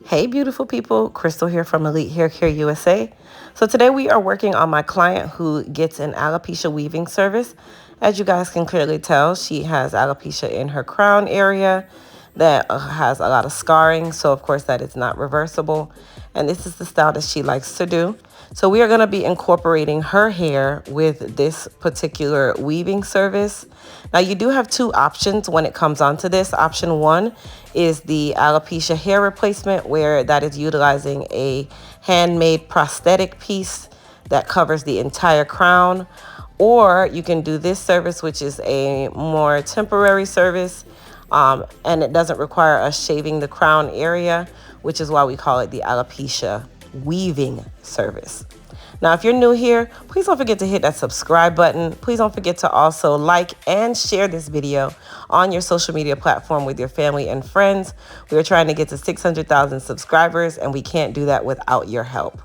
Hey, beautiful people. Crystal here from Elite Hair Care USA. So today we are working on my client who gets an alopecia weaving service. As you guys can clearly tell, she has alopecia in her crown area that has a lot of scarring. So of course that is not reversible. And this is the style that she likes to do. So we are going to be incorporating her hair with this particular weaving service. Now you do have two options when it comes onto this. Option one is the alopecia hair replacement, where that is utilizing a handmade prosthetic piece that covers the entire crown. Or you can do this service, which is a more temporary service, and it doesn't require us shaving the crown area, which is why we call it the alopecia weaving service. Now, if you're new here, please don't forget to hit that subscribe button. Please don't forget to also like and share this video on your social media platform with your family and friends. We are trying to get to 600,000 subscribers, and we can't do that without your help.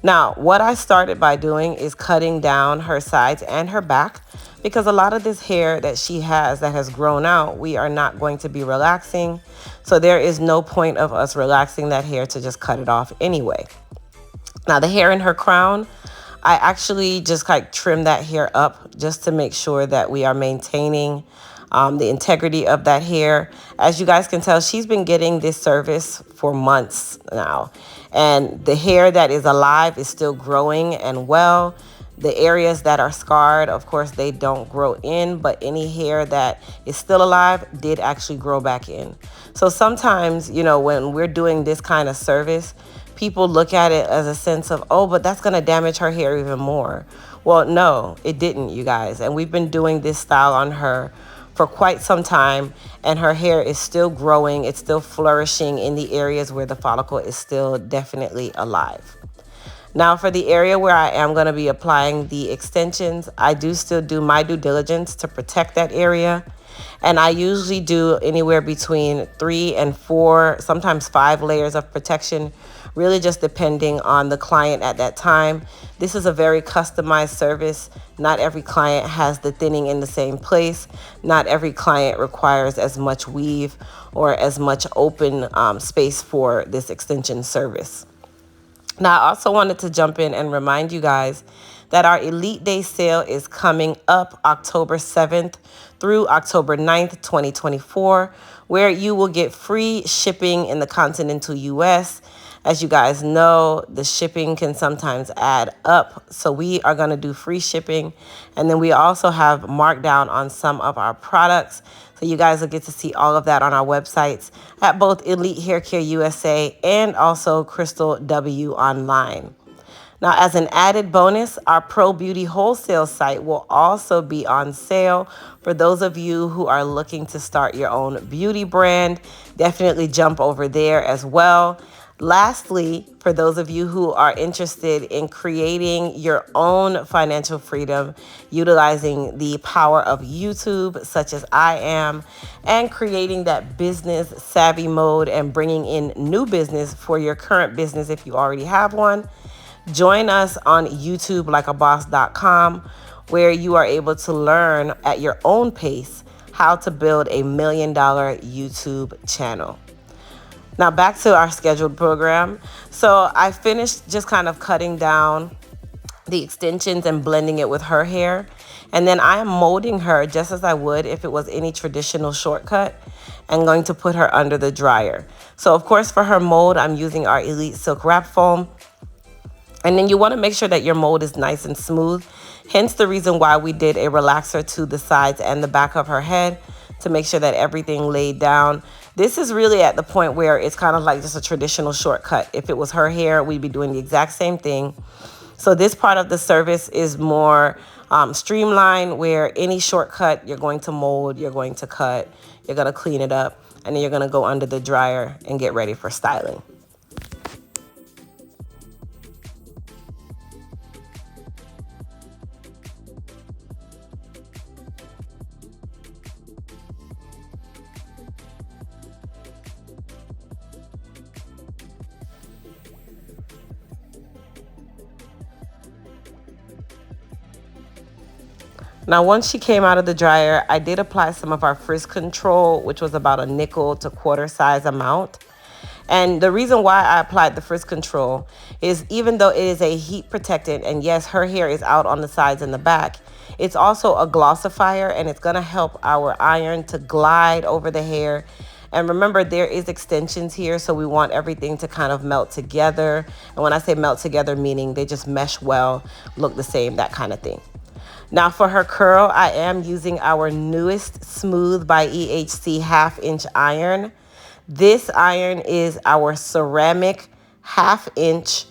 Now, what I started by doing is cutting down her sides and her back, because a lot of this hair that she has that has grown out, we are not going to be relaxing. So there is no point of us relaxing that hair to just cut it off anyway. Now, the hair in her crown, I actually just trim that hair up just to make sure that we are maintaining the integrity of that hair. As you guys can tell, she's been getting this service for months now. And the hair that is alive is still growing and well. The areas that are scarred, of course, they don't grow in, but any hair that is still alive did actually grow back in. So sometimes, you know, when we're doing this kind of service, people look at it as a sense of, oh, but that's going to damage her hair even more. Well, no, it didn't, you guys. And we've been doing this style on her for quite some time, and her hair is still growing. It's still flourishing in the areas where the follicle is still definitely alive. Now, for the area where I am going to be applying the extensions, I do still do my due diligence to protect that area. And I usually do anywhere between 3 and 4, sometimes 5 layers of protection, really just depending on the client at that time. This is a very customized service. Not every client has the thinning in the same place. Not every client requires as much weave or as much open space for this extension service. Now, I also wanted to jump in and remind you guys that our Elite Day sale is coming up October 7th through October 9th, 2024, where you will get free shipping in the continental US. As you guys know, the shipping can sometimes add up. So we are going to do free shipping. And then we also have markdown on some of our products. So you guys will get to see all of that on our websites at both Elite Hair Care USA and also Crystal W Online. Now, as an added bonus, our Pro Beauty wholesale site will also be on sale for those of you who are looking to start your own beauty brand. Definitely jump over there as well. Lastly, for those of you who are interested in creating your own financial freedom, utilizing the power of YouTube, such as I am, and creating that business savvy mode and bringing in new business for your current business if you already have one, join us on YouTube likeaboss.com, where you are able to learn at your own pace how to build a $1 million YouTube channel. Now back to our scheduled program. So I finished just kind of cutting down the extensions and blending it with her hair. And then I am molding her just as I would if it was any traditional shortcut, and going to put her under the dryer. So of course for her mold, I'm using our Elite Silk Wrap Foam. And then you want to make sure that your mold is nice and smooth. Hence the reason why we did a relaxer to the sides and the back of her head to make sure that everything laid down. This is really at the point where it's kind of like just a traditional shortcut. If it was her hair, we'd be doing the exact same thing. So this part of the service is more streamlined, where any shortcut, you're going to mold, you're going to cut, you're going to clean it up, and then you're going to go under the dryer and get ready for styling. Now, once she came out of the dryer, I did apply some of our frizz control, which was about a nickel to quarter size amount. And the reason why I applied the frizz control is even though it is a heat protectant, and yes, her hair is out on the sides and the back, it's also a glossifier, and it's going to help our iron to glide over the hair. And remember, there is extensions here, so we want everything to kind of melt together. And when I say melt together, meaning they just mesh well, look the same, that kind of thing. Now for her curl, I am using our newest Smooth by EHC 1/2-inch iron. This iron is our ceramic 1/2-inch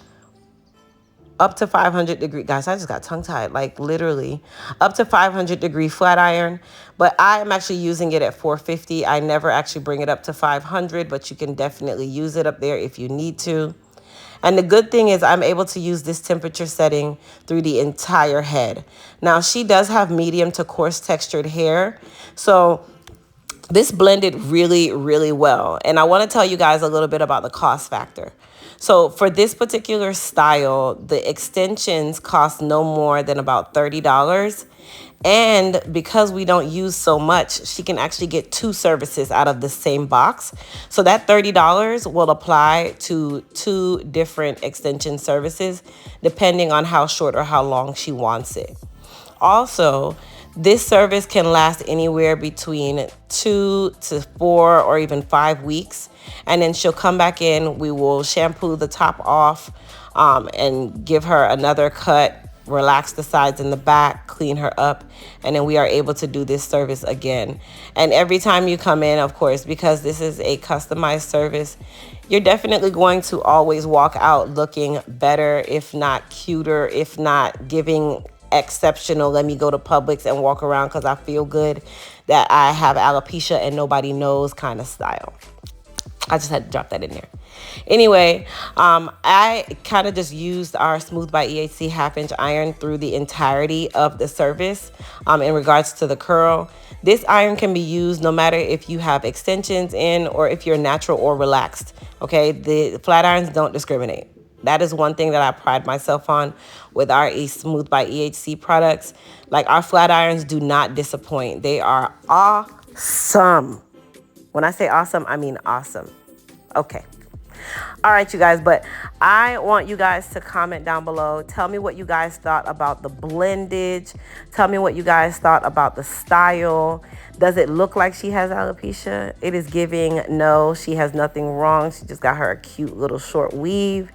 up to 500 degree, guys, I just got tongue tied, like literally up to 500 degree flat iron, but I am actually using it at 450. I never actually bring it up to 500, but you can definitely use it up there if you need to. And the good thing is I'm able to use this temperature setting through the entire head. Now she does have medium to coarse textured hair, so this blended really, really well. And I want to tell you guys a little bit about the cost factor. So for this particular style, the extensions cost no more than about $30. And because we don't use so much, she can actually get 2 services out of the same box. So that $30 will apply to 2 different extension services, depending on how short or how long she wants it. Also, this service can last anywhere between 2 to 4 or even 5 weeks. And then she'll come back in. We will shampoo the top off and give her another cut, relax the sides and the back, clean her up, and then we are able to do this service again. And every time you come in, of course, because this is a customized service, you're definitely going to always walk out looking better, if not cuter, if not giving exceptional, let me go to Publix and walk around because I feel good that I have alopecia and nobody knows kind of style. I just had to drop that in there. Anyway, I kind of just used our Smooth by EHC 1/2-inch iron through the entirety of the service in regards to the curl. This iron can be used no matter if you have extensions in or if you're natural or relaxed. Okay, the flat irons don't discriminate. That is one thing that I pride myself on with our Smooth by EHC products. Like, our flat irons do not disappoint. They are awesome. When I say awesome, I mean awesome. Okay. All right, you guys, but I want you guys to comment down below. Tell me what you guys thought about the blendage. Tell me what you guys thought about the style. Does it look like she has alopecia? It is giving no, she has nothing wrong. She just got her a cute little short weave.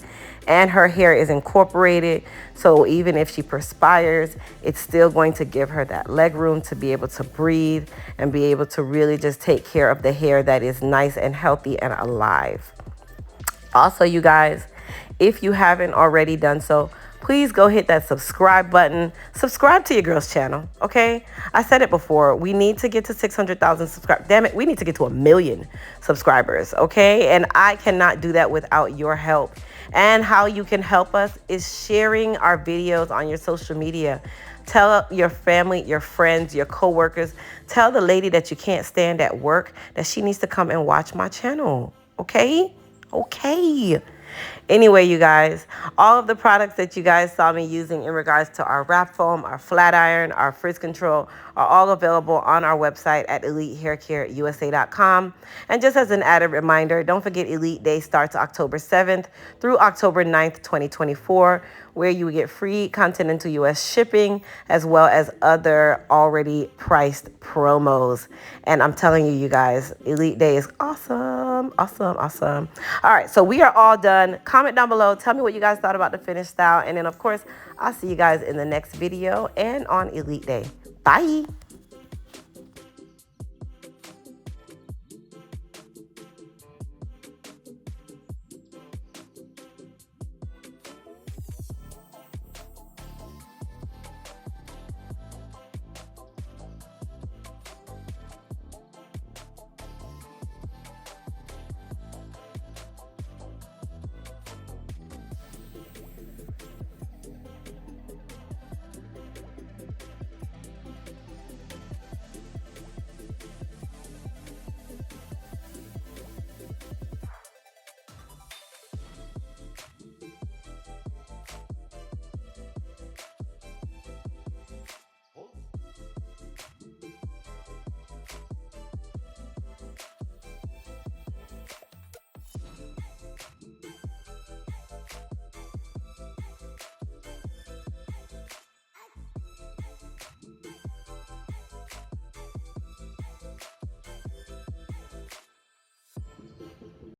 And her hair is incorporated, so even if she perspires, it's still going to give her that leg room to be able to breathe and be able to really just take care of the hair that is nice and healthy and alive. Also, you guys, if you haven't already done so, please go hit that subscribe button. Subscribe to your girl's channel, okay? I said it before. We need to get to 600,000 subscribers. Damn it, we need to get to 1 million subscribers, okay? And I cannot do that without your help. And how you can help us is sharing our videos on your social media. Tell your family, your friends, your coworkers. Tell the lady that you can't stand at work that she needs to come and watch my channel, okay? Okay. Anyway, you guys, all of the products that you guys saw me using in regards to our wrap foam, our flat iron, our frizz control are all available on our website at elitehaircareusa.com. And just as an added reminder, don't forget Elite Day starts October 7th through October 9th, 2024, where you will get free continental US shipping as well as other already priced promos. And I'm telling you, you guys, Elite Day is awesome, awesome, awesome. All right, so we are all done. Comment down below. Tell me what you guys thought about the finished style. And then, of course, I'll see you guys in the next video and on Elite Day. Bye.